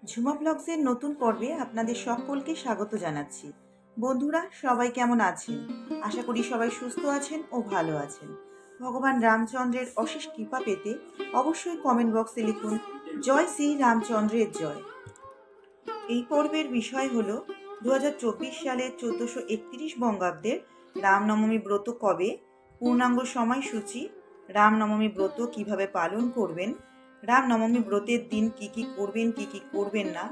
ঝুমা ব্লগসের নতুন পর্বে আপনাদের সকলকে স্বাগত জানাচ্ছি। বন্ধুরা সবাই কেমন আছেন? আশা করি সবাই সুস্থ আছেন ও ভালো আছেন। ভগবান রামচন্দ্রের অশেষ কৃপা পেতে অবশ্যই কমেন্ট বক্সে লিখুন জয় শ্রী রামচন্দ্রের জয়। এই পর্বের বিষয় হলো 2024 সালের 1431 বঙ্গাব্দের রামনবমী ব্রত কবে, পূর্ণাঙ্গ সময়সূচি, রামনবমী ব্রত কিভাবে পালন করবেন, রামনবমী ব্রতের দিন কি কি করবেন কি কি করবেন না,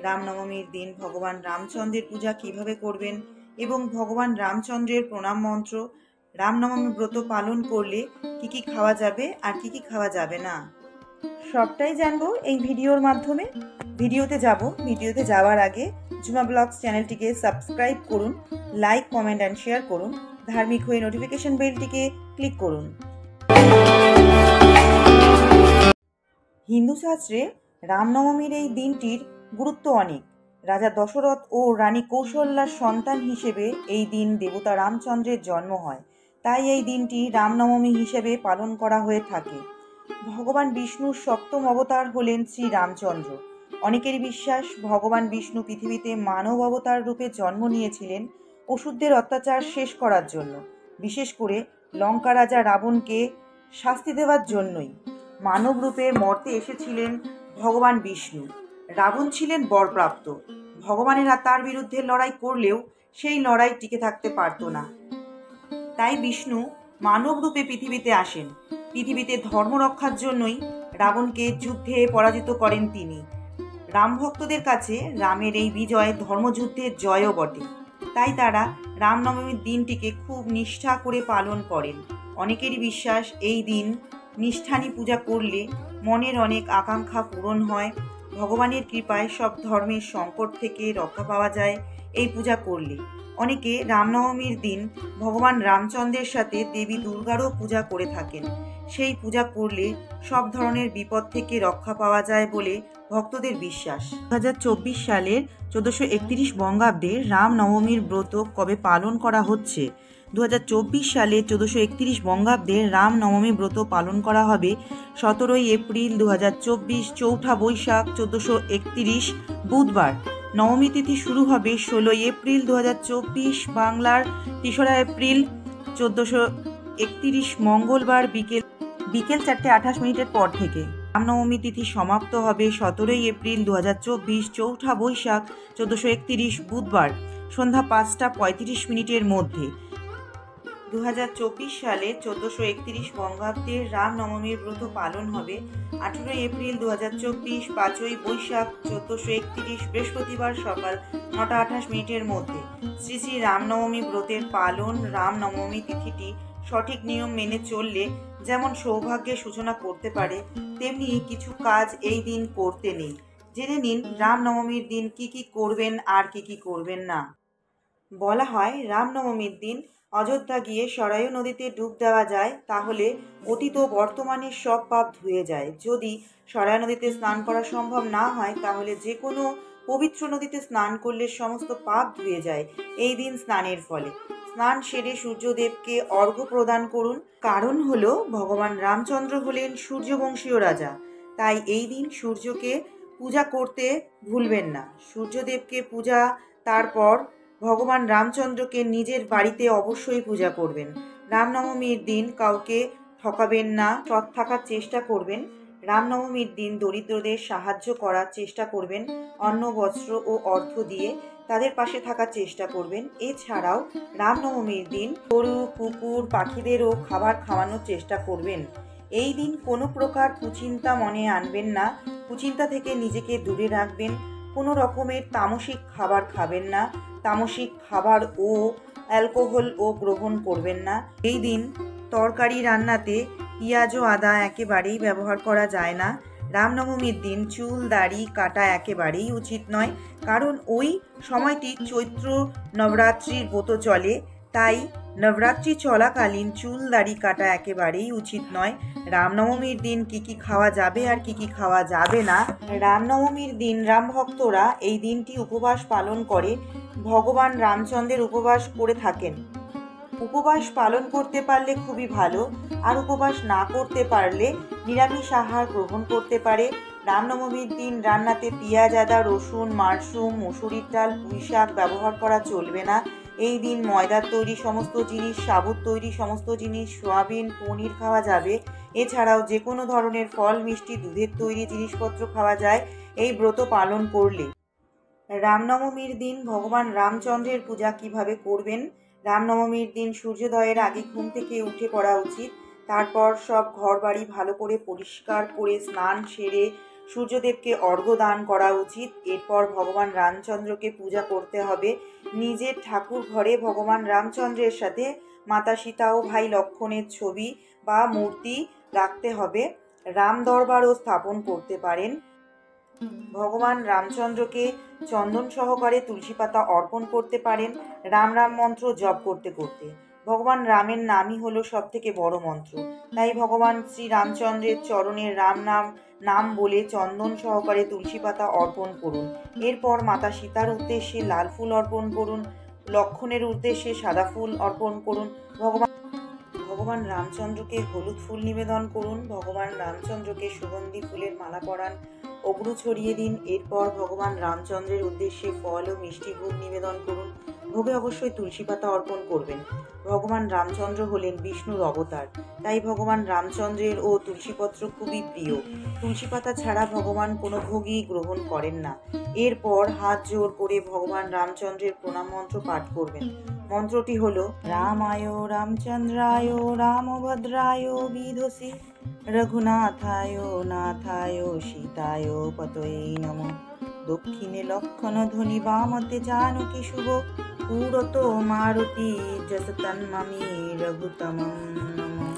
রামনবমীর দিন ভগবান রামচন্দ্রের পূজা কিভাবে করবেন এবং ভগবান রামচন্দ্রের প্রণাম মন্ত্র, রামনবমী ব্রত পালন করলে কি কি খাওয়া যাবে আর কি কি খাওয়া যাবে না, সবটাই জানবো এই ভিডিওর মাধ্যমে। ভিডিওতে যাওয়ার আগে ঝুমা ব্লগস চ্যানেলটিকে সাবস্ক্রাইব করুন, লাইক কমেন্ট অ্যান্ড শেয়ার করুন, ধার্মিক হয়ে নোটিফিকেশন বেলটিকে ক্লিক করুন। হিন্দু শাস্ত্রে রামনবমীর এই দিনটির গুরুত্ব অনেক। রাজা দশরথ ও রানী কৌশল্যার সন্তান হিসেবে এই দিন দেবতা রামচন্দ্রের জন্ম হয়, তাই এই দিনটি রামনবমী হিসেবে পালন করা হয়ে থাকে। ভগবান বিষ্ণুর সপ্তম অবতার হলেন শ্রী রামচন্দ্র। অনেকের বিশ্বাস ভগবান বিষ্ণু পৃথিবীতে মানব অবতার রূপে জন্ম নিয়েছিলেন অসুরদের অত্যাচার শেষ করার জন্য, বিশেষ করে লঙ্কা রাজা রাবণকে শাস্তি দেওয়ার জন্যই মানব রূপে মর্তে এসেছিলেন ভগবান বিষ্ণু। রাবণ ছিলেন বরপ্রাপ্ত, ভগবানেরা তার বিরুদ্ধে লড়াই করলেও সেই লড়াই টিকে থাকতে পারত না, তাই বিষ্ণু মানব রূপে পৃথিবীতে আসেন। পৃথিবীতে ধর্ম রক্ষার জন্যই রাবণকে যুদ্ধে পরাজিত করেন তিনি। রাম ভক্তদের কাছে রামের এই বিজয় ধর্মযুদ্ধের জয়ও বটে, তাই তারা রামনবমীর দিনটিকে খুব নিষ্ঠা করে পালন করেন। অনেকেরই বিশ্বাস এই দিন নিষ্ঠানি পূজা করলে মনের অনেক আকাঙ্ক্ষা পূরণ হয়, ভগবানের কৃপায় সব ধর্মের সংকট থেকে রক্ষা পাওয়া যায় এই পূজা করলে। অনেকে রামনবমীর দিন ভগবান রামচন্দ্রের সাথে দেবী দুর্গারও পূজা করে থাকেন। সেই পূজা করলে সব ধরনের বিপদ থেকে রক্ষা পাওয়া যায় বলে ভক্তদের বিশ্বাস। 2024 সালের 1431 বঙ্গাব্দে রামনবমীর ব্রত কবে পালন করা হচ্ছে? 2024 সালে 1431 বঙ্গাব্দে রামনবমী ব্রত পালন করা হবে 17 এপ্রিল 2024, চৌঠা বৈশাখ 1431 বুধবার। নবমী তিথি শুরু হবে 16 এপ্রিল 2024 বাংলার 3রা এপ্রিল 1431 মঙ্গলবার বিকেল 4:28 পর থেকে। রামনবমী তিথি সমাপ্ত হবে 17 এপ্রিল 2024 চৌঠা বৈশাখ 1431 বুধবার সন্ধ্যা 5:35 মধ্যে। 2024 সালে 1431 বঙ্গাব্দের রামনবমীর ব্রত পালন হবে 18 এপ্রিল 2024 5ই বৈশাখ 1431 বৃহস্পতিবার সকাল 9:28 মধ্যে। শ্রী শ্রী রামনবমী ব্রতের পালন রামনবমী তিথিটি সঠিক নিয়ম মেনে চললে যেমন সৌভাগ্যের সূচনা করতে পারে, তেমনি কিছু কাজ এই দিন করতে নেই। জেনে নিন রামনবমীর দিন কি কি করবেন আর কি কি করবেন না। বলা হয় রামনবমীর দিন অযোধ্যা গিয়ে সরায়ু নদীতে ডুব দেওয়া যায়, তাহলে অতীত ও বর্তমানের সব পাপ ধুয়ে যায়। যদি সরায়ু নদীতে স্নান করা সম্ভব না হয় তাহলে যে কোনো পবিত্র নদীতে স্নান করলে সমস্ত পাপ ধুয়ে যায় এই দিন স্নানের ফলে। স্নান সেরে সূর্যদেবকে অর্ঘ্য প্রদান করুন। কারণ হলো ভগবান রামচন্দ্র হলেন সূর্যবংশীয় রাজা, তাই এই দিন সূর্যকে পূজা করতে ভুলবেন না। সূর্যদেবকে পূজা, তারপর ভগবান রামচন্দ্রকে নিজের বাড়িতে অবশ্যই পূজা করবেন। রামনবমীর দিন কাউকে ঠকাবেন না, সৎ থাকার চেষ্টা করবেন। রামনবমীর দিন দরিদ্রদের সাহায্য করার চেষ্টা করবেন, অন্ন বস্ত্র ও অর্থ দিয়ে তাদের পাশে থাকার চেষ্টা করবেন। এছাড়াও রামনবমীর দিন গরু, কুকুর, পাখিদেরও খাবার খাওয়ানোর চেষ্টা করবেন। এই দিন কোনো প্রকার কুচিন্তা মনে আনবেন না, কুচিন্তা থেকে নিজেকে দূরে রাখবেন। কোনো রকমের তামসিক খাবার খাবেন না, তামসিক খাবার ও অ্যালকোহলও গ্রহণ করবেন না। এই দিন তরকারি রান্নাতে পেঁয়াজ ও আদা একেবারেই ব্যবহার করা যায় না। রামনবমীর দিন চুল দাড়ি কাটা একেবারেই উচিত নয়, কারণ ওই সময়টি চৈত্র নবরাত্রির ব্রত চলে, তাই নবরাত্রি চলাকালীন চুল দাড়ি কাটা একেবারেই উচিত নয়। রামনবমীর দিন কি কি খাওয়া যাবে আর কি কি খাওয়া যাবে না। রামনবমীর দিন রাম ভক্তরা এই দিনটি উপবাস পালন করে ভগবান রামচন্দ্রের উপবাস করে থাকেন। উপবাস পালন করতে পারলে খুবই ভালো, আর উপবাস না করতে পারলে নিরামিষ আহার গ্রহণ করতে পারে। রামনবমীর দিন রান্নাতে পেঁয়াজ, আদা, রসুন, মাশরুম, মুসুরির ডাল, পুঁই শাক ব্যবহার করা চলবে না। এই দিন ময়দার তৈরি সমস্ত জিনিস, সাবুত তৈরি সমস্ত জিনিস, সয়াবিন, পনির খাওয়া যাবে। এছাড়াও যে কোনো ধরনের ফল, মিষ্টি, দুধের তৈরি জিনিসপত্র খাওয়া যায় এই ব্রত পালন করলে। রামনবমীর দিন ভগবান রামচন্দ্রের পূজা কিভাবে করবেন? রামনবমীর দিন সূর্যোদয়ের আগে ঘুম থেকে উঠে পড়া উচিত। তারপর সব ঘরবাড়ি ভালো করে পরিষ্কার করে স্নান সেরে সূর্যদেবকে অর্ঘ্য দান করা উচিত। এরপর ভগবান রামচন্দ্রকে পূজা করতে হবে। নিজের ঠাকুর ঘরে ভগবান রামচন্দ্রের সাথে মাতা সীতা ও ভাই লক্ষ্মণের ছবি বা মূর্তি রাখতে হবে। রাম দরবারও স্থাপন করতে পারেন। ভগবান রামচন্দ্রকে চন্দন সহকারে তুলসী পাতা অর্পণ করতে পারেন রাম রাম মন্ত্র জপ করতে করতে। ভগবান রামের নামই হলো সব থেকে বড় মন্ত্র। তাই ভগবান শ্রী রামচন্দ্রের চরণে রাম নাম বলে চন্দন সহকারে তুলসী পাতা অর্পণ করুন। এরপর মাতা সীতার উদ্দেশ্যে লাল ফুল অর্পণ করুন, লক্ষ্মণের উদ্দেশ্যে সাদা ফুল অর্পণ করুন। ভগবান রামচন্দ্রকে হলুদ ফুল নিবেদন করুন। ভগবান রামচন্দ্রকে সুগন্ধি ফুলের মালা পরান, অগ্রু ছড়িয়ে দিন। এরপর ভগবান রামচন্দ্রের উদ্দেশ্যে ফল ও মিষ্টি ভোগ নিবেদন করুন। ভোগে অবশ্যই তুলসী পাতা অর্পণ করবেন। ভগবান রামচন্দ্র হলেন বিষ্ণুর অবতার, তাই ভগবান রামচন্দ্রের ও তুলসীপত্র খুবই প্রিয়। তুলসী পাতা ছাড়া ভগবান কোনো ভোগই গ্রহণ করেন না। এরপর হাত জোর করে ভগবান রামচন্দ্রের প্রণাম মন্ত্র পাঠ করবেন। মন্ত্রটি হলো রামায় রামচন্দ্রায় রামভদ্রায় বিধসি রঘুনাথায় নাথায় সীতায় পতয়ে নমঃ। দক্ষিণে লক্ষণ ধ্বনি, বামতে জানকী শুভ, পুরত মারুতি যশতন্মামি রঘুতমং নমঃ।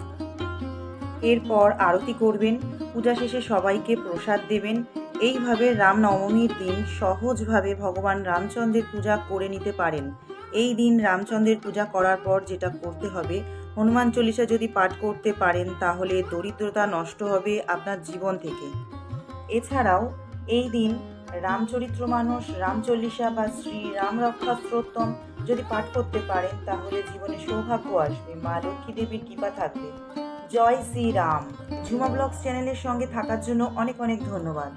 এরপর আরতি করবেন। পূজা শেষে সবাইকে প্রসাদ দেবেন। এইভাবে রামনবমীর দিন সহজভাবে ভগবান রামচন্দ্রের পূজা করে নিতে পারেন। এই দিন রামচন্দ্রের পূজা করার পর যেটা করতে হবে, হনুমান চল্লিশা যদি পাঠ করতে পারেন তাহলে দরিদ্রতা নষ্ট হবে আপনার জীবন থেকে। এছাড়াও এই দিন রামচরিত্র মানস, রামচল্লিশা বা শ্রী রাম রক্ষা স্তোত্রম যদি পাঠ করতে পারেন তাহলে জীবনে সৌভাগ্য আসবে, মা লক্ষ্মী দেবীর কৃপা থাকবে। জয় শ্রী রাম। ঝুমা ব্লগস চ্যানেলের সঙ্গে থাকার জন্য অনেক অনেক ধন্যবাদ।